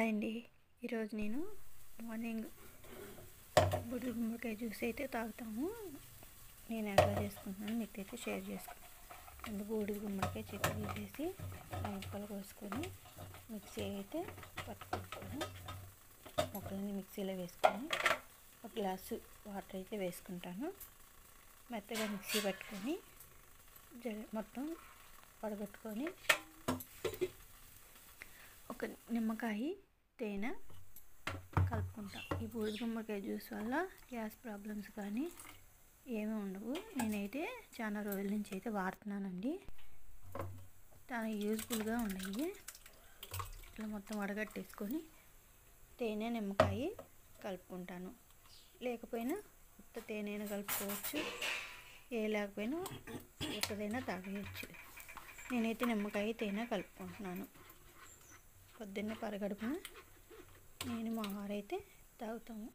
Hi అండి. ఈరోజు నేను మార్నింగ్ బూడిద గుమ్మడికాయ జ్యూస్ అయితే తాగుతాము. నేను ఎట్లా చేసుకుంటున్నాను మీకు అయితే షేర్ చేసుకుంటాను. బూడిద గుమ్మడికాయ చెట్టు తీసేసి ముక్కలు కోసుకొని మిక్సీ అయితే పట్టుకుంటాను. ముక్కలని మిక్సీలో వేసుకొని ఒక గ్లాసు వాటర్ అయితే వేసుకుంటాను. మెత్తగా మిక్సీ పట్టుకొని మొత్తం వడగట్టుకొని ఒక నిమ్మకాయ తేనె కలుపుకుంటా. ఈ బూడిద గుమ్మడికాయ జ్యూస్ వల్ల గ్యాస్ ప్రాబ్లమ్స్ కానీ ఏమీ ఉండవు. నేనైతే చాలా రోజుల నుంచి అయితే వాడుతున్నానండి. చాలా యూజ్ఫుల్గా ఉన్నాయి. ఇట్లా మొత్తం వడగట్టేసుకొని తేనె నిమ్మకాయ కలుపుకుంటాను. లేకపోయినా ఉత్త తేనెను కలుపుకోవచ్చు, ఏ లేకపోయినా ఉత్తదైనా తాగేయచ్చు. నేనైతే నిమ్మకాయ తేనె కలుపుకుంటున్నాను. పొద్దున్న పరగడుపున నేను మా వారైతే తాగుతాము.